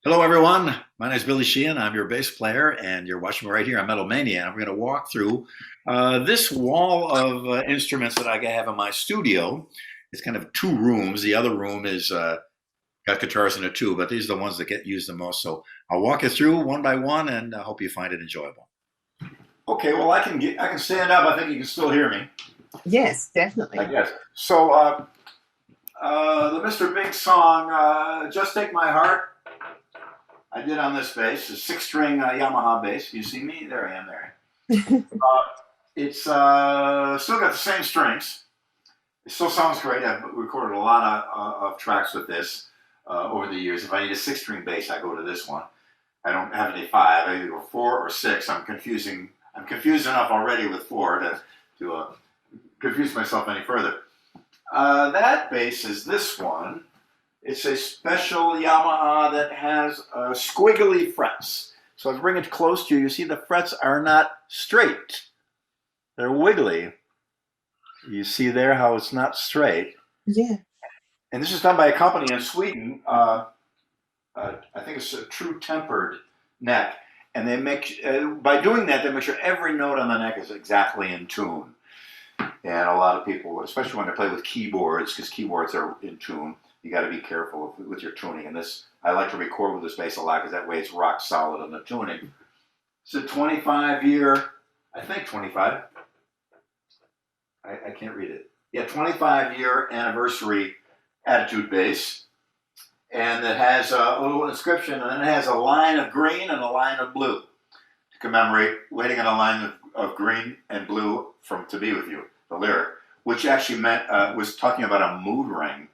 Hello, everyone. My name is Billy Sheehan. I'm your bass player, and you're watching me right here on Metal Mania. And we're going to walk through this wall of instruments that I have in my studio. It's kind of two rooms. The other room is got guitars in it too, but these are the ones that get used the most. So I'll walk you through one by one, and I hope you find it enjoyable. Okay, well, I can stand up. I think you can still hear me. Yes, definitely. I guess. So the Mr. Big song, "Just Take My Heart." I did on this bass, a six-string Yamaha bass. You see me? There I am. There. It's still got the same strings. It still sounds great. I've recorded a lot of tracks with this over the years. If I need a six-string bass, I go to this one. I don't have any five. I either go four or six. I'm confused enough already with four to confuse myself any further. That bass is this one. It's a special Yamaha that has squiggly frets. So if I bring it close to you, you see the frets are not straight. They're wiggly. You see there how it's not straight. Yeah. And this is done by a company in Sweden. I think it's a true tempered neck. And they make, by doing that, they make sure every note on the neck is exactly in tune. And a lot of people, especially when they play with keyboards, because keyboards are in tune, you got to be careful with your tuning. And this, I like to record with this bass a lot because that way it's rock solid on the tuning. It's a 25-year, I think 25. I can't read it. Yeah, 25-year anniversary Attitude bass. And it has a little inscription, and then it has a line of green and a line of blue to commemorate waiting on a line of green and blue from "To Be With You," the lyric, which actually meant was talking about a mood ring,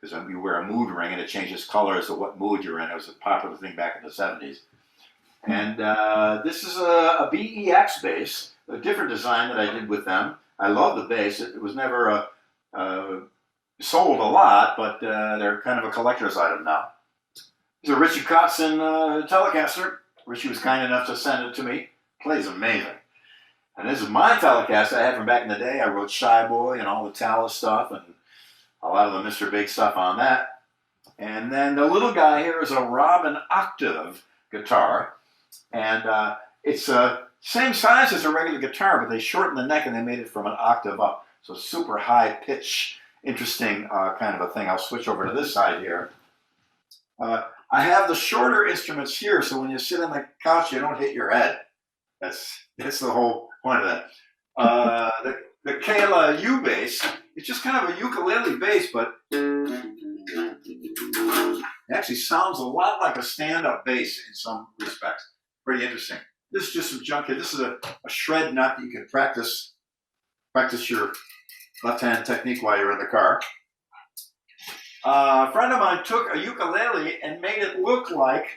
because you wear a mood ring and it changes color as to what mood you're in. It was a popular thing back in the 70s. And this is a BEX bass, a different design that I did with them. I love the bass. It was never sold a lot, but they're kind of a collector's item now. It's a Richie Kotzen Telecaster. Richie was kind enough to send it to me. Plays amazing. And this is my Telecaster I had from back in the day. I wrote Shy Boy and all the Talas stuff and a lot of the Mr. Big stuff on that. And then the little guy here is a Robin Octave guitar. And it's the same size as a regular guitar, but they shortened the neck and they made it from an octave up. So super high pitch, interesting kind of a thing. I'll switch over to this side here. I have the shorter instruments here, so when you sit on the couch, you don't hit your head. That's the whole point of that. The Kayla U bass, it's just kind of a ukulele bass, but it actually sounds a lot like a stand-up bass in some respects. Pretty interesting. This is just some junk here. This is a shred nut that you can practice your left-hand technique while you're in the car. A friend of mine took a ukulele and made it look like,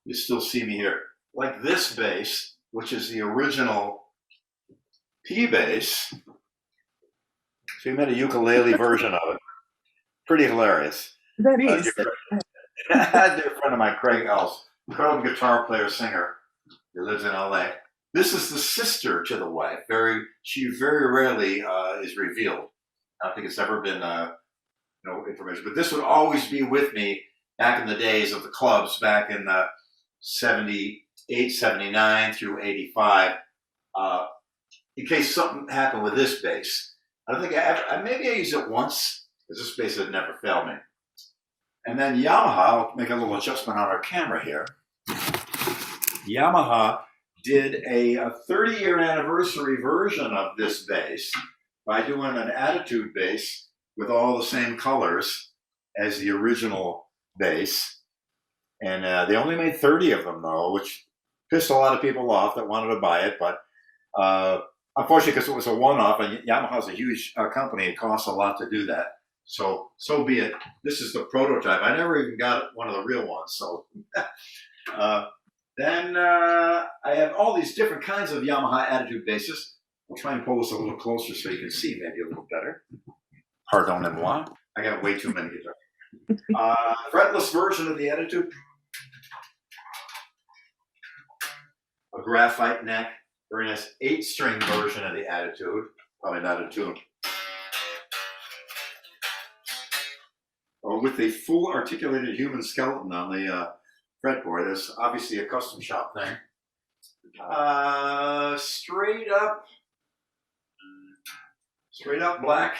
you still see me here, like this bass, which is the original P bass. So he made a ukulele version of it. Pretty hilarious. That is. Dear friend of mine, Craig Ells, incredible guitar player, singer. He lives in LA. This is the sister to the wife. She very rarely is revealed. I don't think it's ever been no information. But this would always be with me back in the days of the clubs, back in 78, 79 through 85. In case something happened with this bass. I don't think maybe I used it once, because this bass had never failed me. And then Yamaha, I'll make a little adjustment on our camera here. Yamaha did a 30-year anniversary version of this bass by doing an Attitude bass with all the same colors as the original bass. And they only made 30 of them, though, which pissed a lot of people off that wanted to buy it. But unfortunately, because it was a one-off, and Yamaha's a huge company, it costs a lot to do that. So be it. This is the prototype. I never even got one of the real ones. So then I have all these different kinds of Yamaha Attitude basses. I'll try and pull this a little closer so you can see maybe a little better. Pardonnez-moi. I got way too many guitars. Fretless version of the Attitude. A graphite neck. Very nice 8-string version of the Attitude. Probably not a tune. A with a full articulated human skeleton on the fretboard. That's obviously a custom shop thing. Straight up black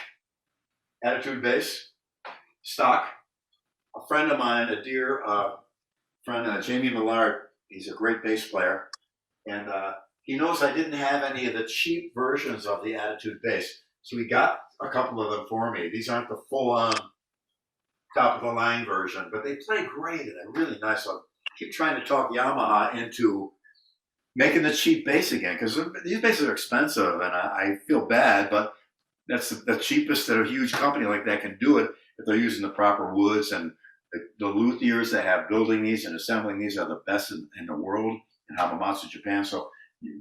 attitude bass, stock. A friend of mine, a dear friend, Jamie Millard, he's a great bass player, and he knows I didn't have any of the cheap versions of the attitude bass, so he got a couple of them for me. These aren't the full-on top of the line version, but they play great and they're really nice. So I keep trying to talk Yamaha into making the cheap bass again, because these basses are expensive, and I feel bad, but that's the cheapest that a huge company like that can do it if they're using the proper woods. And the luthiers that have building these and assembling these are the best in the world in Hamamatsu, Japan. So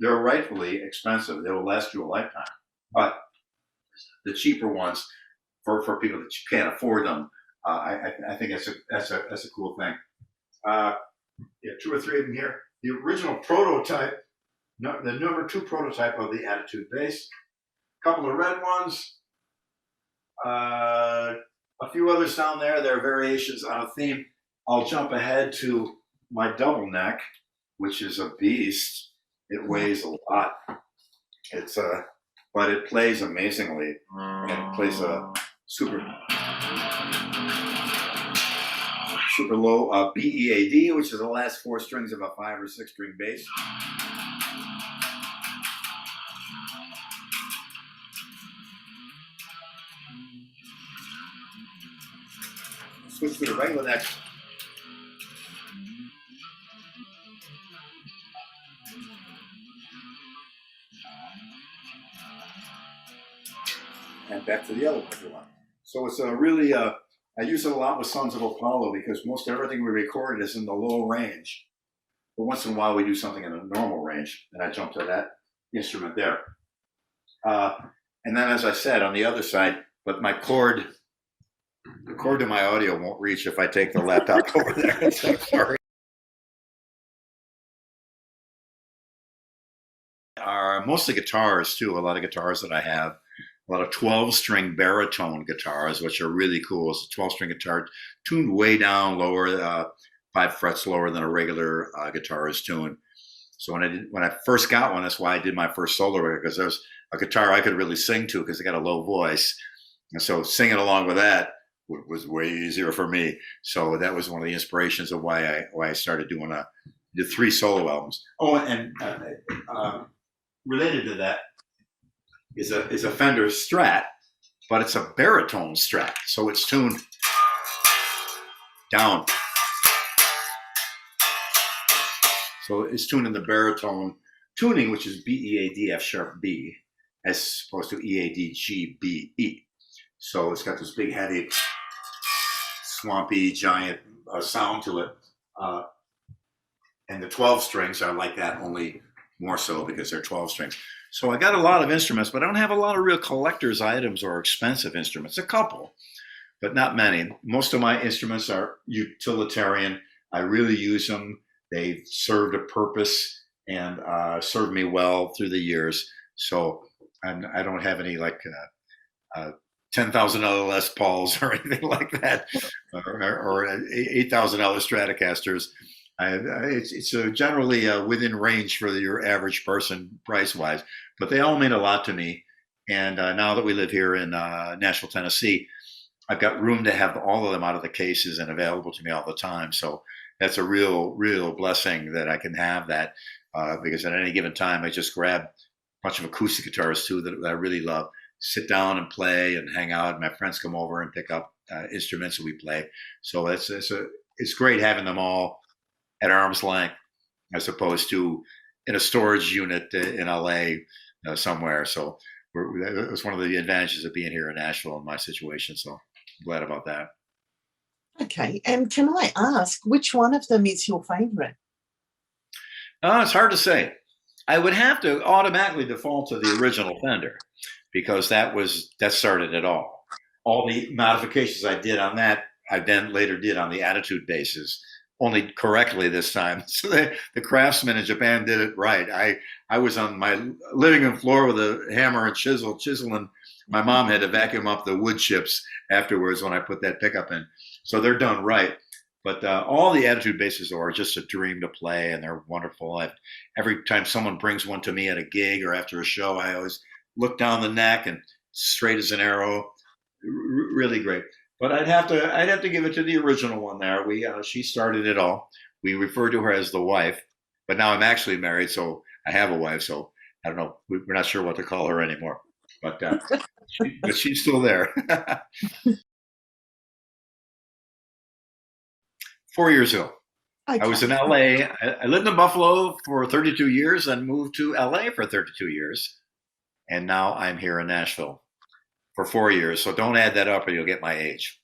they're rightfully expensive. They will last you a lifetime. But the cheaper ones, for people that can't afford them, I think that's a cool thing. Yeah, 2 or 3 of them here. The original prototype, the number 2 prototype of the attitude bass. A couple of red ones. A few others down there. There are variations on a theme. I'll jump ahead to my double neck, which is a beast. It weighs a lot. It's but it plays amazingly, and it plays a super low BEAD, which is the last 4 strings of a 5 or 6 string bass. Switch to the regular neck. And back to the other one if you want. So it's a really, I use it a lot with Sons of Apollo because most everything we record is in the low range. But once in a while we do something in the normal range, and I jump to that instrument there. And then, as I said, on the other side, but the cord to my audio won't reach if I take the laptop over there. So sorry. Mostly guitars too. A lot of guitars that I have. A lot of 12-string baritone guitars, which are really cool. It's a 12-string guitar tuned way down lower, 5 frets lower than a regular guitar is tuned. So when I first got one, that's why I did my first solo record, because there was a guitar I could really sing to because I got a low voice, and so singing along with that was way easier for me. So that was one of the inspirations of why I started doing the 3 solo albums. Oh, and related to that is a Fender Strat, but it's a baritone Strat, so it's tuned down. So it's tuned in the baritone tuning, which is B-E-A-D, F sharp B, as opposed to E-A-D-G, B-E. So it's got this big, heavy, swampy, giant sound to it. And the 12 strings are like that, only more so because they're 12 strings. So I got a lot of instruments, but I don't have a lot of real collector's items or expensive instruments. A couple, but not many. Most of my instruments are utilitarian. I really use them. They've served a purpose and served me well through the years. So I don't have any like $10,000 Les Pauls or anything like that, or $8,000 Stratocasters. It's generally within range for your average person price-wise, but they all mean a lot to me. And now that we live here in Nashville, Tennessee, I've got room to have all of them out of the cases and available to me all the time. So that's a real blessing that I can have that, because at any given time, I just grab a bunch of acoustic guitars too that I really love, sit down and play and hang out. My friends come over and pick up instruments and we play. So it's great having them all at arm's length, as opposed to in a storage unit in LA somewhere. So it was one of the advantages of being here in Nashville in my situation. So I'm glad about that. Okay, and can I ask which one of them is your favorite? It's hard to say. I would have to automatically default to the original Fender because that started it all. All the modifications I did on that, I then later did on the attitude basses, only correctly this time. So the craftsmen in Japan did it right. I was on my living room floor with a hammer and chiseling. My mom had to vacuum up the wood chips afterwards when I put that pickup in. So they're done right. But all the attitude basses are just a dream to play, and they're wonderful. Every time someone brings one to me at a gig or after a show, I always look down the neck and straight as an arrow. Really great. But I'd have to give it to the original one there. She started it all. We refer to her as the wife, but now I'm actually married, so I have a wife. So I don't know. We're not sure what to call her anymore. But but she's still there. 4 years ago. I was in Okay. LA. I lived in Buffalo for 32 years and moved to LA for 32 years. And now I'm here in Nashville for 4 years. So don't add that up or you'll get my age.